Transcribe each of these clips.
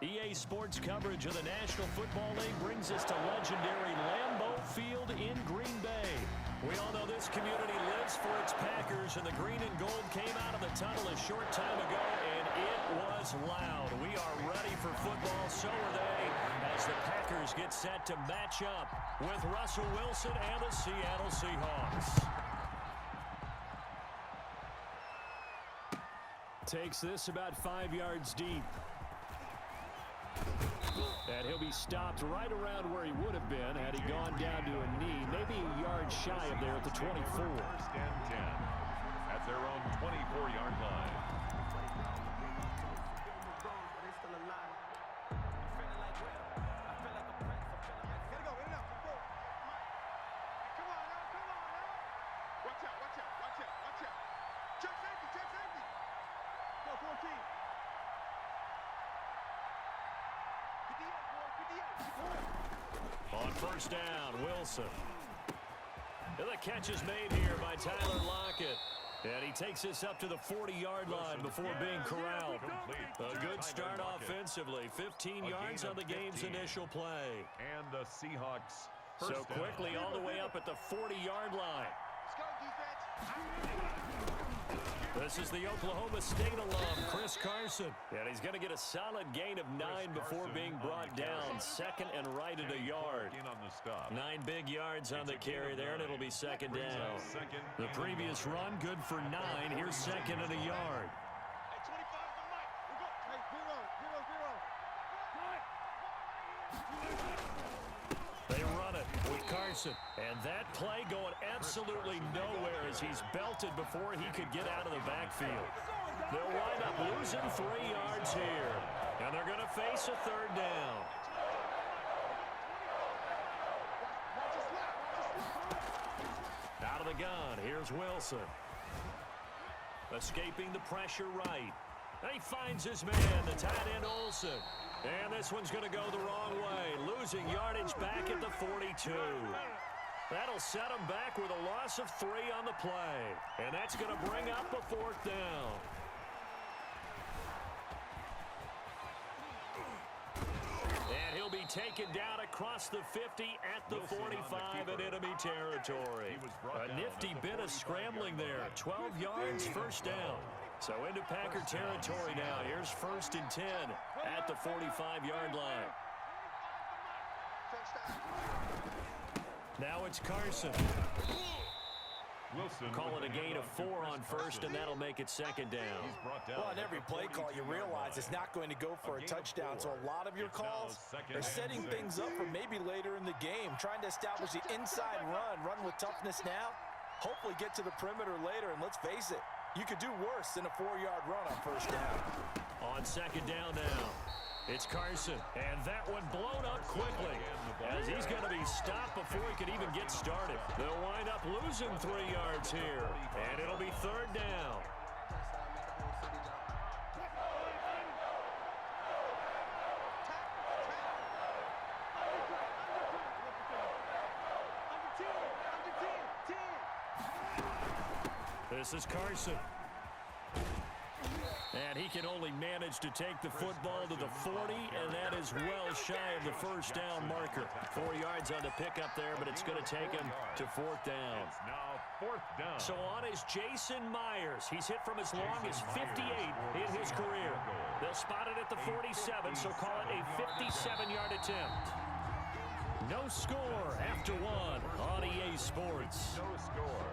EA Sports coverage of the National Football League brings us to legendary Lambeau Field in Green Bay. We all know this community lives for its Packers, and the green and gold came out of the tunnel a short time ago, and it was loud. We are ready for football, so are they, as the Packers get set to match up with Russell Wilson and the Seattle Seahawks. Takes this about 5 yards deep. And he'll be stopped right around where he would have been had he gone down to a knee, maybe a yard shy of there at the 24. First and 10 at their own 24-yard line. On first down, Wilson. And the catch is made here by Tyler Lockett. And he takes this up to the 40-yard line before being corralled. A good start offensively. 15 yards on the game's initial play. And the Seahawks so quickly all the way up at the 40-yard line. Let's go, defense. This is the Oklahoma State alum, Chris Carson. And he's going to get a solid gain of 9 before being brought down. Second and right at a yard. 9 big yards on the carry there, and it'll be second down. The previous run, good for 9. Here's second and a yard. They run it with Carson. And that play going absolutely nowhere as he's belted before he could get out of the backfield. They'll wind up losing 3 yards here. And they're going to face a third down. Out of the gun, here's Wilson. Escaping the pressure right. And he finds his man, the tight end Olsen. And this one's going to go the wrong way, losing yardage back at the 42. That'll set him back with a loss of 3 on the play. And that's going to bring up a fourth down. And he'll be taken down across the 50 at the 45 in enemy territory. A nifty bit of scrambling there. 12 yards, first down. So into Packer territory now. Here's first and 10 at the 45-yard line. Now it's Carson. Wilson call it a gain of 4 on first, and that'll make it second down. Well, on every play call, you realize it's not going to go for a touchdown. So a lot of your calls are setting things up for maybe later in the game, trying to establish the inside run with toughness now, hopefully get to the perimeter later, and let's face it, you could do worse than a 4-yard run on first down. On second down now, it's Carson, and that one blown up quickly as he's going to be stopped before he can even get started. They'll wind up losing 3 yards here, and it'll be third down. This is Carson. And he can only manage to take the football to the 40, and that is well shy of the first down marker. 4 yards on the pickup there, but it's going to take him to fourth down. It's now fourth down. So on is Jason Myers. He's hit from as long as 58 in his career. They'll spot it at the 47, so call it a 57-yard attempt. No score after 1 on EA Sports. No score.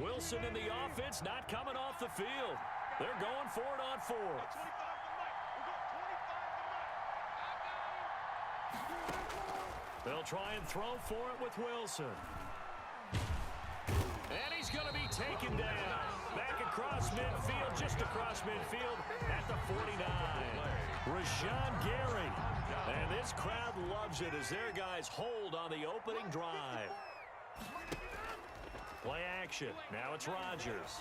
Wilson and the offense not coming off the field. They're going for it on fourth. They'll try and throw for it with Wilson. And he's going to be taken down. Back across midfield, just across midfield at the 49. Rashawn Gary. And this crowd loves it as their guys hold on the opening drive. Play action. Now it's Rodgers.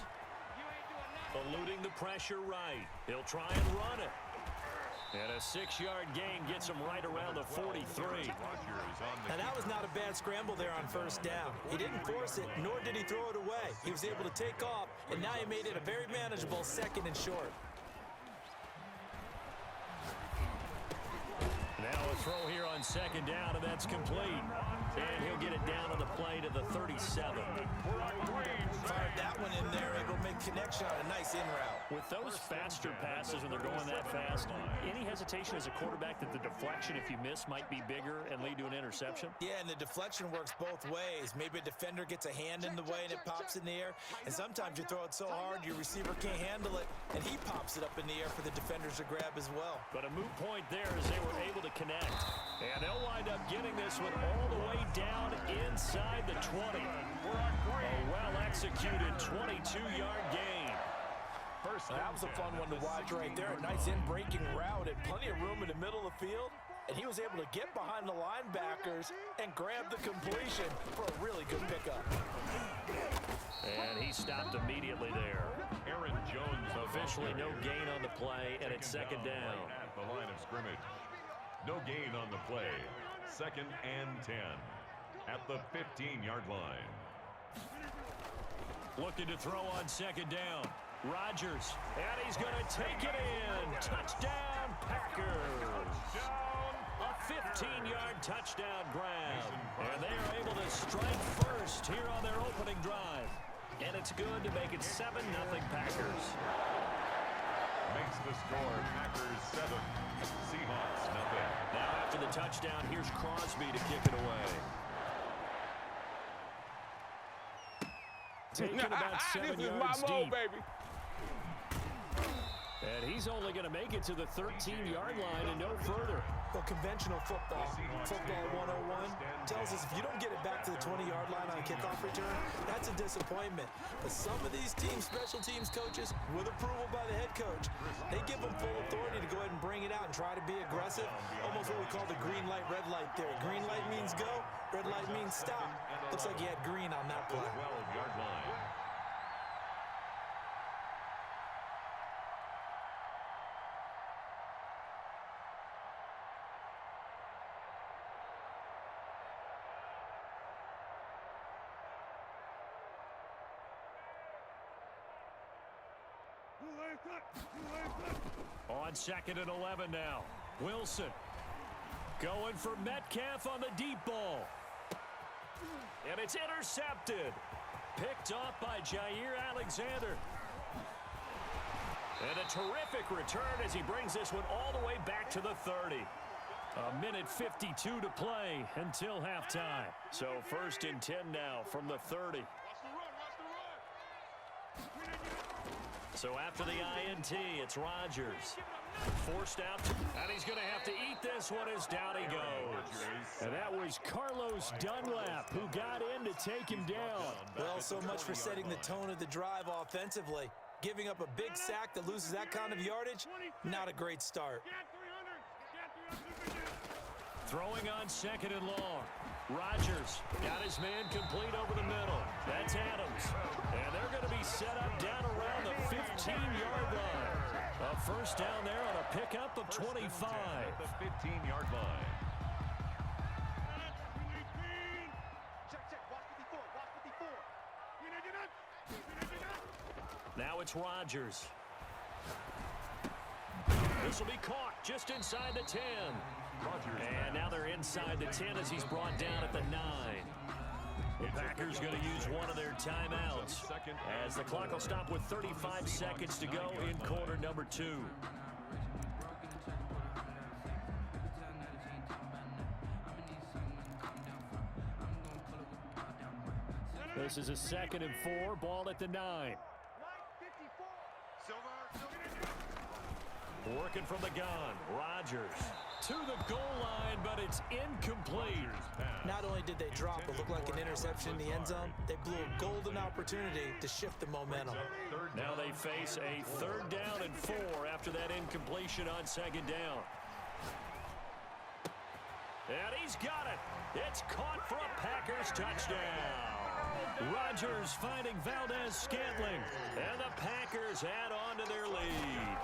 Eluding the pressure right. He'll try and run it. And a 6-yard gain gets him right around the 43. And that was not a bad scramble there on first down. He didn't force it, nor did he throw it away. He was able to take off, and now he made it a very manageable 2nd and short. Now a throw here on 2nd down, and that's complete. And he'll get it down on the play to the 37. Fired that one in there, able to make connection on a nice in route. With those faster passes when they're going that fast, any hesitation as a quarterback that the deflection, if you miss, might be bigger and lead to an interception? Yeah, and the deflection works both ways. Maybe a defender gets a hand in the way and it pops in the air, and sometimes you throw it so hard your receiver can't handle it, and he pops it up in the air for the defenders to grab as well. But a moot point there as they were able to connect. And they'll wind up getting this one all the way down inside the 20. A well-executed 22-yard gain. That was a fun one to watch right there. A nice in-breaking route and plenty of room in the middle of the field. And he was able to get behind the linebackers and grab the completion for a really good pickup. And he stopped immediately there. Aaron Jones Officially no gain on the play, and it's 2nd down. Right at the line of scrimmage. No gain on the play. 2nd and 10 at the 15-yard line. Looking to throw on 2nd down. Rodgers, and he's going to take it in. Touchdown, Packers. A 15-yard touchdown grab. And they are able to strike first here on their opening drive. And it's good to make it 7-0 Packers. Makes the score Packers 7, Seahawks 0. Now after the touchdown, here's Crosby to kick it away. Taking about 7 yards deep. Baby. And he's only going to make it to the 13-yard line and no further. Well, conventional football 101, tells us if you don't get it back to the 20-yard line on a kickoff return, that's a disappointment. But some of these special teams coaches, with approval by the head coach, they give them full authority to go ahead and bring it out and try to be aggressive, almost what we call the green light, red light theory. Green light means go, red light means stop. Looks like he had green on that play. 12-yard line. On 2nd and 11 now. Wilson going for Metcalf on the deep ball. And it's intercepted. Picked off by Jair Alexander. And a terrific return as he brings this one all the way back to the 30. A minute 52 to play until halftime. So 1st and 10 now from the 30. So after the INT, it's Rodgers. Forced out, and he's going to have to eat this one as down he goes. And that was Carlos Dunlap who got in to take him down. Well, so much for setting the tone of the drive offensively. Giving up a big sack that loses that kind of yardage, not a great start. Throwing on 2nd and long. Rodgers got his man complete over the middle. That's Adams. And they're going to be set up down around the 15-yard line. A first down there on a pickup of 25. At the 15-yard line. Now it's Rodgers. This will be caught just inside the 10. And now they're inside the 10 as he's brought down at the 9. The Packers going to use one of their timeouts as the clock will stop with 35 seconds to go in quarter number 2. This is a 2nd and 4, ball at the 9. Working from the gun, Rodgers to the goal line, but it's incomplete. Not only did they drop what looked like an interception in the end zone, they blew a golden opportunity to shift the momentum. Now they face a 3rd down and 4 after that incompletion on 2nd down. And he's got it. It's caught for a Packers touchdown. Rodgers finding Valdez-Scantling, and the Packers add on to their lead.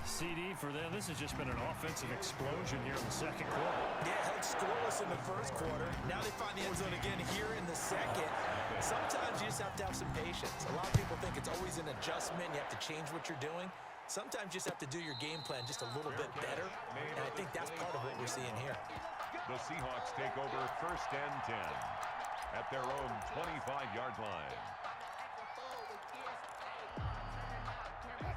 CD for them. This has just been an offensive explosion here in the second quarter. Yeah, held scoreless in the first quarter. Now they find the end zone again here in the second. Sometimes you just have to have some patience. A lot of people think it's always an adjustment. You have to change what you're doing. Sometimes you just have to do your game plan just a little bit better. And I think that's part of what we're seeing here. The Seahawks take over 1st and 10 at their own 25-yard line.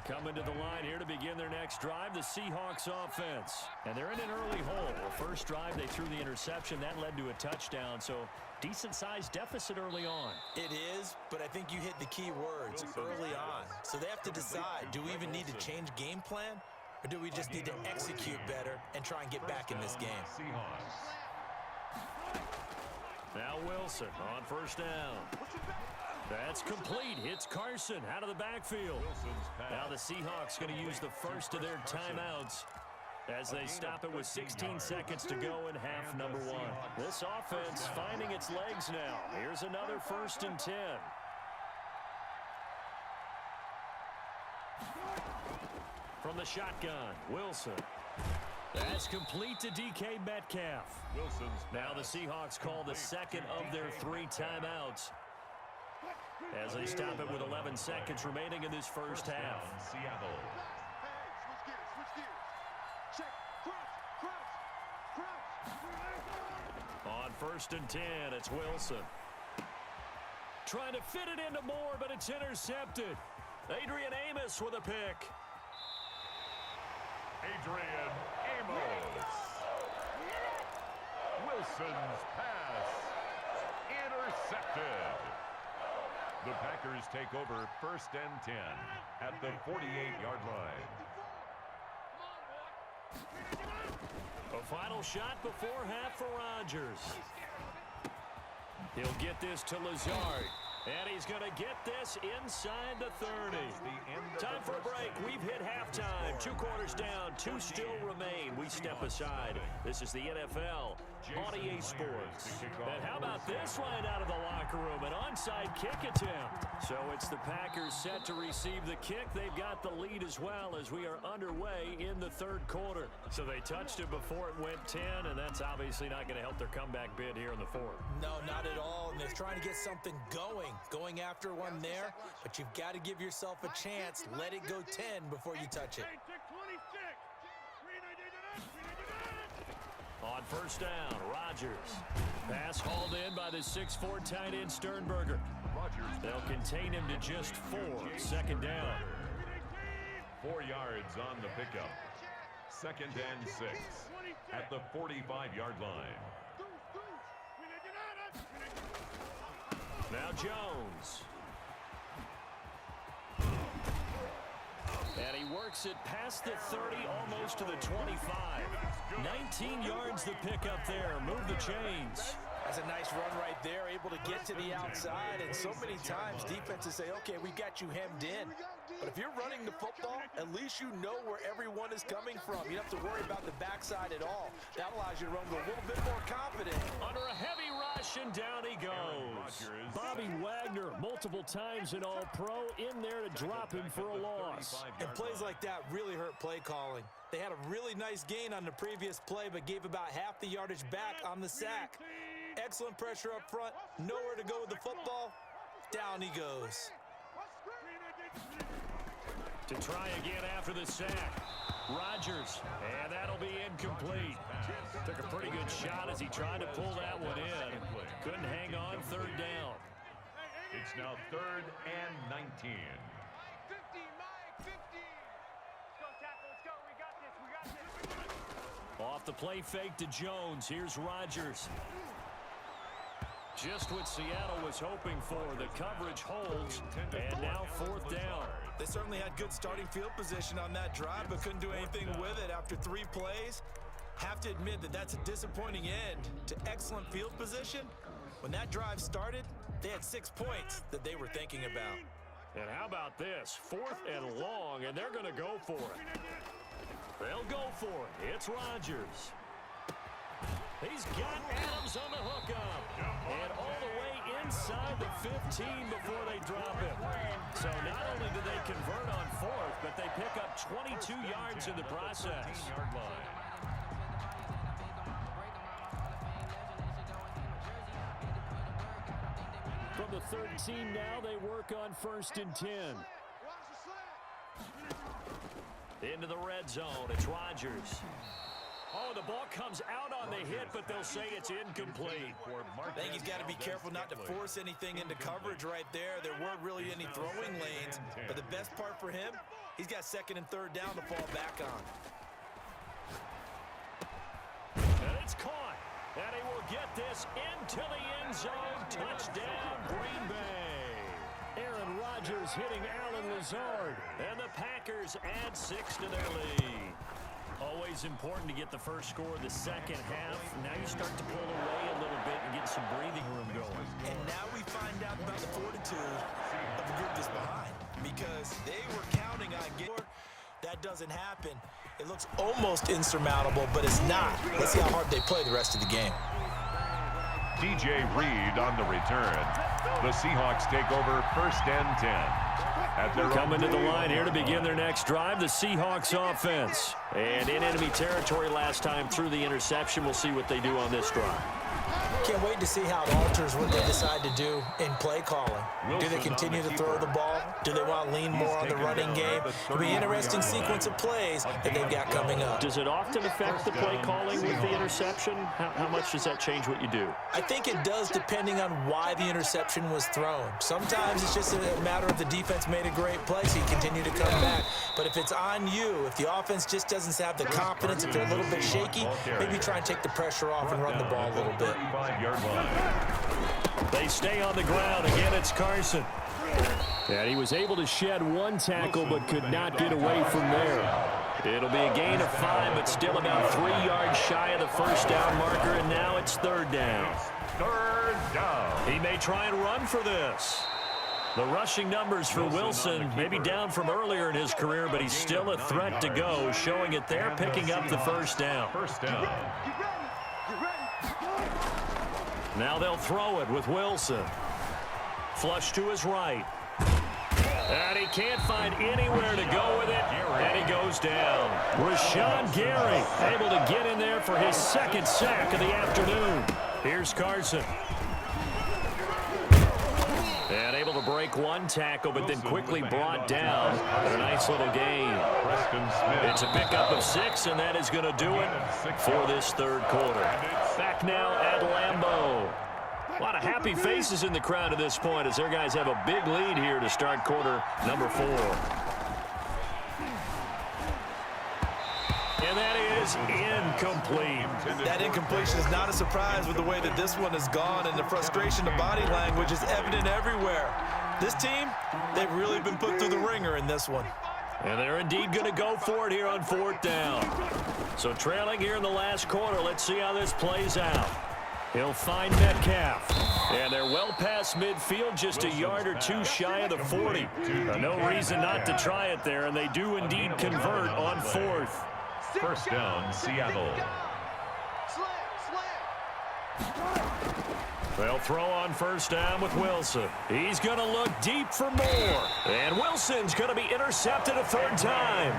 Coming to the line here to begin their next drive, the Seahawks offense. And they're in an early hole. The first drive, they threw the interception. That led to a touchdown, so decent-sized deficit early on. It is, but I think you hit the key words early on. So they have to decide, do we even need to change game plan, or do we just need to execute better and try and get back in this game? Seahawks. Now Wilson on 1st down. That's complete. Hits Carson out of the backfield. Now the Seahawks going to use the first of their timeouts as they stop it with 16 seconds to go in half number 1. This offense finding its legs now. Here's another 1st and 10. From the shotgun, Wilson. That's complete to DK Metcalf. Now the Seahawks call the second of their 3 timeouts as they stop it with 11 seconds remaining in this first half. Seattle. On 1st and 10, it's Wilson. Trying to fit it into Moore, but it's intercepted. Adrian Amos with a pick. Adrian Amos. Wilson's pass intercepted. The Packers take over 1st and 10 at the 48-yard line. A final shot before half for Rodgers. He'll get this to Lazard. And he's going to get this inside the 30. Time for a break. We've hit halftime. 2 quarters down. 2 still remain. We step aside. This is the NFL on EA Sports. And how about this line out of the locker room? An onside kick attempt. So it's the Packers set to receive the kick. They've got the lead as well as we are underway in the 3rd quarter. So they touched it before it went 10, and that's obviously not going to help their comeback bid here in the 4th. No, not at all. And they're trying to get something going after one there, but you've got to give yourself a chance. Let it go 10 before you touch it. On 1st down, Rodgers. Pass hauled in by the 6'4" tight end Sternberger. They'll contain him to just 4. 2nd down. 4 yards on the pickup. 2nd and 6 at the 45-yard line. Now Jones. And he works it past the 30, almost to the 25. 19 yards the pickup there. Move the chains. That's a nice run right there, able to get to the outside. And so many times defenses say, okay, we got you hemmed in. But if you're running the football, at least you know where everyone is coming from. You don't have to worry about the backside at all. That allows you to run with a little bit more confident. Under a heavy rush, and down he goes. Bobby Wagner, multiple times an All-Pro, in there to drop him for a loss. And plays like that really hurt play calling. They had a really nice gain on the previous play, but gave about half the yardage back on the sack. Excellent pressure up front. Nowhere to go with the football. Down he goes. To try again after the sack. Rodgers, and that'll be incomplete. Took a pretty good shot as he tried to pull that one in. Couldn't hang on. 3rd down. It's now 3rd and 19. Off the play fake to Jones. Here's Rodgers. Just what Seattle was hoping for. The coverage holds, and now 4th down. They certainly had good starting field position on that drive, but couldn't do anything with it after 3 plays. Have to admit that that's a disappointing end to excellent field position. When that drive started, they had 6 points that they were thinking about. And how about this? 4th and long, and they're going to go for it. They'll go for it. It's Rodgers. He's got Adams on the hookup. And all the way inside the 15 before they drop it. So not only do they convert on fourth, but they pick up 22 yards in the process. From the 13 now, they work on 1st and 10. Into the red zone, it's Rodgers. Oh, the ball comes out on the hit, but they'll say it's incomplete. I think he's got to be careful not to force anything into coverage right there. There weren't really any throwing lanes, but the best part for him, he's got 2nd and 3rd down to fall back on. And it's caught. And he will get this into the end zone. Touchdown, Green Bay. Aaron Rodgers hitting Allen Lazard. And the Packers add 6 to their lead. Always important to get the first score of the second half. Now you start to pull away a little bit and get some breathing room going. And now we find out about the fortitude of the group that's behind, because they were counting on getting. That doesn't happen. It looks almost insurmountable, but it's not. Let's see how hard they play the rest of the game. DJ Reed on the return. The Seahawks take over 1st and 10. Coming to the line here to begin their next drive, the Seahawks offense. And in enemy territory last time through the interception. We'll see what they do on this drive. Can't wait to see how it alters what they decide to do in play calling. Do they continue to throw the ball? Do they want to lean more on the running game? It'll be an interesting sequence of plays that they've got coming up. Does it often affect the play calling with the interception? How much does that change what you do? I think it does, depending on why the interception was thrown. Sometimes it's just a matter of the defense made a great play, so you continue to come back. But if it's on you, if the offense just doesn't have the confidence, if they're a little bit shaky, maybe try and take the pressure off and run the ball a little bit. They stay on the ground. Again, it's Carson. And he was able to shed one tackle but could not get away from there. It'll be a gain of 5, but still about 3 yards shy of the first down marker, and now it's 3rd down. 3rd down. He may try and run for this. The rushing numbers for Wilson may be down from earlier in his career, but he's still a threat to go, showing it there, picking up the first down. Now they'll throw it with Wilson. Flush to his right. And he can't find anywhere to go with it, and he goes down. Rashawn Gary able to get in there for his 2nd sack of the afternoon. Here's Carson. And able to break one tackle, but then quickly brought down. A nice little gain. It's a pickup of 6, and that is going to do it for this 3rd quarter. Back now at Lambeau. A lot of happy faces in the crowd at this point as their guys have a big lead here to start quarter number 4. And that is incomplete. That incompletion is not a surprise with the way that this one has gone, and the frustration of body language is evident everywhere. This team, they've really been put through the ringer in this one. And they're indeed going to go for it here on 4th down. So trailing here in the last quarter, let's see how this plays out. He'll find Metcalf. And they're well past midfield, just a yard or 2 shy of the 40. No reason not to try it there, and they do indeed convert on 4th. 1st down, Seattle. They'll throw on 1st down with Wilson. He's going to look deep for more. And Wilson's going to be intercepted a 3rd time.